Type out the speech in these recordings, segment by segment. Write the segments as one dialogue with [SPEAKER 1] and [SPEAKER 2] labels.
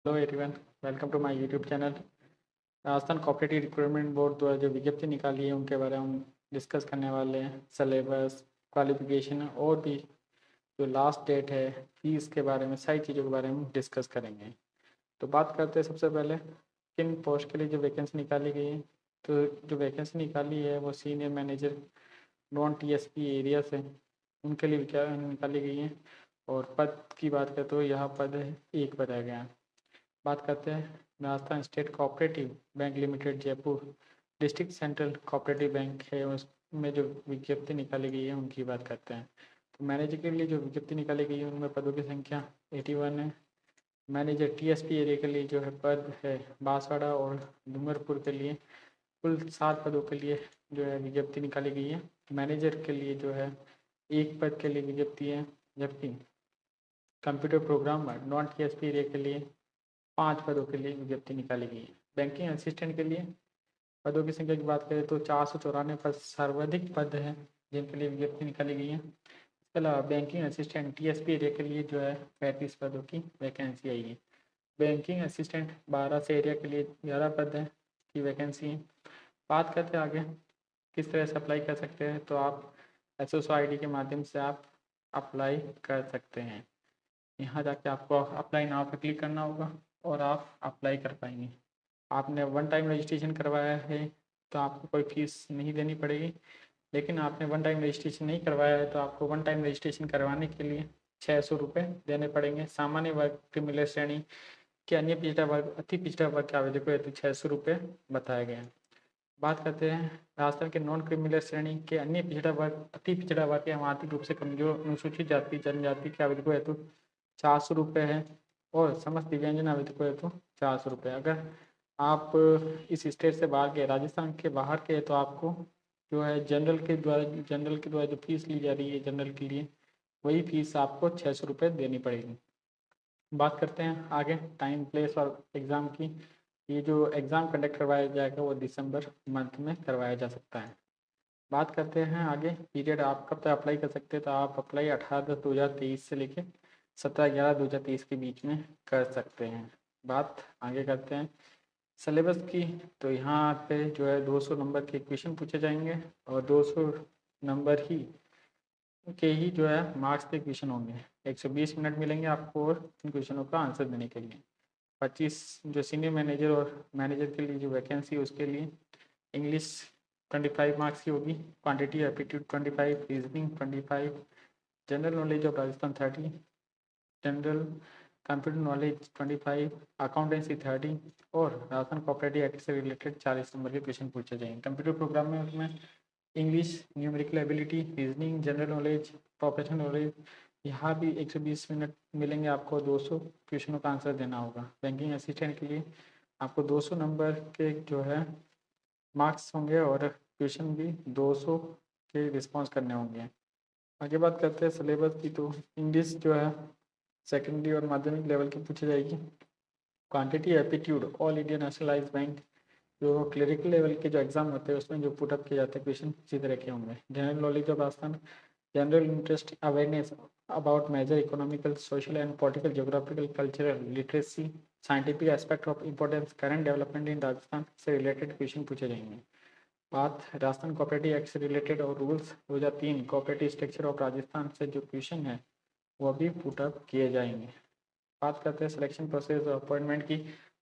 [SPEAKER 1] Hello everyone, welcome to my YouTube channel. Rajasthan cooperative recruitment board द्वारा जो विज्ञप्ति निकाली है उनके बारे में हम डिस्कस करने वाले हैं। सिलेबस, क्वालिफिकेशन और भी जो लास्ट डेट है, फीस के बारे में, सारी चीज़ों के बारे में डिस्कस करेंगे। तो बात करते हैं सबसे पहले किन पोस्ट के लिए जो वैकेंसी निकाली गई है। तो जो वैकेंसी निकाली है वो senior manager non TSP area से उनके लिए क्या निकाली गई है। और पद की बात करें तो यहाँ पद है, एक बताया गया है। बात करते हैं Rajasthan state cooperative bank limited Jaipur district central cooperative bank है, उसमें जो विज्ञप्ति निकाली गई है उनकी बात करते हैं। तो मैनेजर के लिए जो विज्ञप्ति निकाली गई है उनमें पदों की संख्या 81 है। मैनेजर टीएसपी एरिया के लिए जो है पद है बांसवाड़ा और डूंगरपुर के लिए कुल 7 पदों के लिए जो है विज्ञप्ति निकाली गई है। मैनेजर के लिए जो है एक पद के लिए विज्ञप्ति है, जबकि computer programmer non TSP area के लिए 5 पदों के लिए विज्ञप्ति निकाली गई है। बैंकिंग असिस्टेंट के लिए पदों की संख्या की बात करें तो 494 पद सर्वाधिक पद हैं जिनके लिए विज्ञप्ति निकाली गई है। इसके अलावा बैंकिंग असिस्टेंट टीएसपी एरिया के लिए जो है 35 पदों की वैकेंसी आई है। बैंकिंग असिस्टेंट 12 से एरिया के लिए 11 पद है की वैकेंसी है। बात करते हैं आगे किस तरह से अप्लाई कर सकते हैं, तो आप एसओसो आईडी के माध्यम से आप अप्लाई कर सकते हैं। यहाँ जाके आपको अप्लाई नाउ पर क्लिक करना होगा और आप अप्लाई कर पाएंगे। आपने वन टाइम रजिस्ट्रेशन करवाया है तो आपको कोई फीस नहीं देनी पड़ेगी, लेकिन आपने वन टाइम रजिस्ट्रेशन नहीं करवाया है तो आपको वन टाइम रजिस्ट्रेशन करवाने के लिए 600 रुपये देने पड़ेंगे। सामान्य वर्ग, क्रिमिनल श्रेणी के अन्य पिछड़ा वर्ग, अति पिछड़ा वर्ग के आवेदकों हेतु 600 रुपये बताया गया है। बात करते हैं राजस्थान के नॉन क्रिमिनल श्रेणी के अन्य पिछड़ा वर्ग, अति पिछड़ा वर्ग एवं आर्थिक रूप से कमजोर अनुसूचित जाति जनजाति के आवेदकों हेतु 400 रुपये है और समस्त दिव्यांगजन आवेदकों हेतु 400 रुपये। अगर आप इस स्टेट से बाहर के, राजस्थान के बाहर के, तो आपको जो है जनरल के द्वारा जो फीस ली जा रही है जनरल के लिए, वही फीस आपको 600 रुपये देनी पड़ेगी। बात करते हैं आगे टाइम, प्लेस और एग्ज़ाम की। ये जो एग्ज़ाम कंडक्ट करवाया जाएगा वो दिसंबर मंथ में करवाया जा सकता है। बात करते हैं आगे पीरियड, आप कब तक अप्लाई कर सकते हैं, तो आप अप्लाई 18/10/2023 से लेकर 17/11/2023 के बीच में कर सकते हैं। बात आगे करते हैं सिलेबस की। तो यहाँ पे जो है 200 नंबर के क्वेश्चन पूछे जाएंगे और 200 नंबर ही जो है मार्क्स के क्वेश्चन होंगे। 120 मिनट मिलेंगे आपको और इन क्वेश्चनों का आंसर देने के लिए। 25 जो सीनियर मैनेजर और मैनेजर के लिए जो वैकेंसी है उसके लिए इंग्लिश 25 मार्क्स की होगी, quantity aptitude 25, reasoning 25, general knowledge of Rajasthan 30, general computer knowledge 25, accountancy 30 और राजस्थान कोऑपरेटिव एक्ट से रिलेटेड 40 नंबर के क्वेश्चन पूछे जाएंगे। कंप्यूटर प्रोग्राम में उसमें English, numerical ability, reasoning, general knowledge, professional knowledge, यहाँ भी 120 मिनट मिलेंगे आपको, 200 क्वेश्चनों का आंसर देना होगा। बैंकिंग असिस्टेंट के लिए आपको 200 नंबर के जो है मार्क्स होंगे और क्वेश्चन भी 200 के रिस्पॉन्स करने होंगे। आगे बात करते हैं सिलेबस की। तो इंग्लिश जो है सेकेंडरी और माध्यमिक लेवल की पूछी जाएगी। Quantity aptitude all India nationalise bank जो क्लरिकल लेवल के जो एग्जाम होते हैं उसमें जो पुटअप किए जाते हैं क्वेश्चन इसी तरह के होंगे। General knowledge of Rajasthan, general interest awareness about major economical, social and political, geographical, cultural, literacy, scientific aspect of importance, current development in Rajasthan से रिलेटेड क्वेश्चन पूछे जाएंगे। बात राजस्थान कोऑपरेटिव एक्ट से रिलेटेड और rules 2003 cooperative structure of Rajasthan से जो question है वो भी पुटअप किए जाएंगे। बात करते हैं सिलेक्शन प्रोसेस और अपॉइंटमेंट की।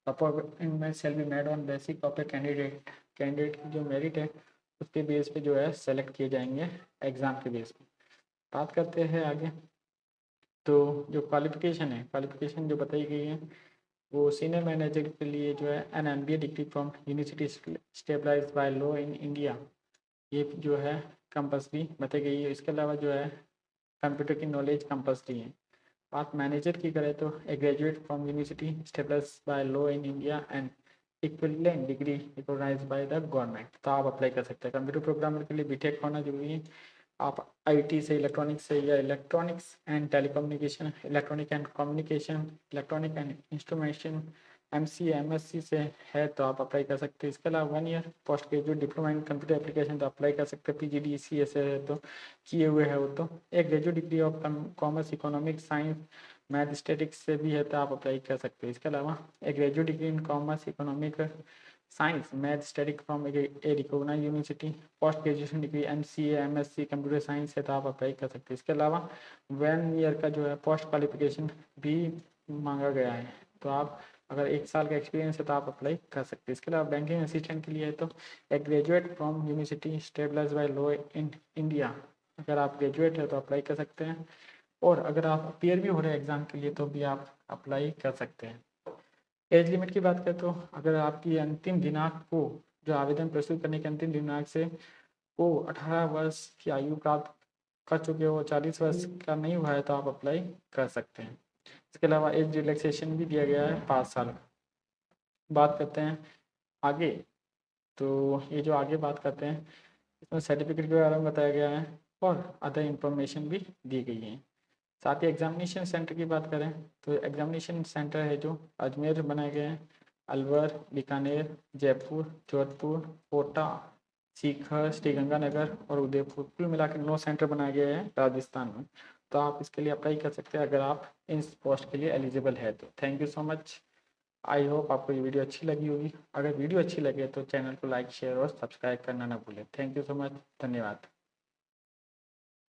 [SPEAKER 1] Appointment shall be made on basic of the candidate की जो मेरिट है उसके बेस पे जो है सेलेक्ट किए जाएंगे एग्ज़ाम के बेस पे। बात करते हैं आगे। तो जो क्वालिफिकेशन जो बताई गई है वो सीनियर मैनेजर के लिए जो है an MBA degree from university established by law in India, ये जो है कंपल्सरी बताई गई है। इसके अलावा जो है कंप्यूटर की नॉलेज कंपल्सरी है। बात मैनेजर की करें तो a graduate from university established by law in India and equivalent degree recognised by the government, तो आप अप्लाई कर सकते हैं। कंप्यूटर प्रोग्रामर के लिए बीटेक होना जरूरी है। आप आईटी से, इलेक्ट्रॉनिक्स से, या electronics and telecommunication, electronic and communication, electronic and instrumentation, MCA MSc से है तो आप अप्लाई कर सकते हैं। इसके अलावा 1 year post graduate diploma in computer application तो अप्लाई कर सकते हैं। PGDCA से है तो किए हुए है वो तो। एक graduate degree of commerce, economics, science math statics से भी है तो आप अप्लाई कर सकते हो। इसके अलावा एक graduate degree in commerce economic science math static from a recognized university, post graduation degree MCA MSc computer science है तो आप अप्लाई कर सकते हैं। इसके अलावा 1 ईयर का जो है पोस्ट क्वालिफिकेशन भी मांगा गया है, तो आप अगर 1 साल का एक्सपीरियंस है तो आप अप्लाई कर सकते हैं। इसके अलावा बैंकिंग असिस्टेंट के लिए है तो एक graduate from university established by law in India, अगर आप ग्रेजुएट है तो अप्लाई कर सकते हैं। और अगर आप अपीयर भी हो रहे हैं एग्ज़ाम के लिए तो भी आप अप्लाई कर सकते हैं। एज लिमिट की बात करें तो अगर आपकी अंतिम दिनांक को, जो आवेदन प्रस्तुत करने के अंतिम दिनांक से वो 18 वर्ष की आयु प्राप्त कर चुके हो, 40 वर्ष का नहीं हुआ है तो आप अप्लाई कर सकते हैं। इसके अलावा एज रिलैक्सेशन भी दिया गया है 5 साल का। बात करते हैं आगे, तो ये जो आगे बात करते हैं इसमें सर्टिफिकेट के बारे में बताया गया है और अदर इन्फॉर्मेशन भी दी गई है। साथ ही एग्जामिनेशन सेंटर की बात करें तो एग्जामिनेशन सेंटर है जो अजमेर बनाए गए हैं, अलवर, बीकानेर, जयपुर, जोधपुर, कोटा, सीकर, श्रीगंगानगर और उदयपुर, कुल मिला के 9 सेंटर बनाए गए हैं राजस्थान में। तो आप इसके लिए अप्लाई कर सकते हैं अगर आप इस पोस्ट के लिए एलिजिबल है तो। Thank you so much. I hope आपको ये वीडियो अच्छी लगी होगी। अगर वीडियो अच्छी लगे तो चैनल को लाइक शेयर और सब्सक्राइब करना ना भूलें। Thank you so much. धन्यवाद।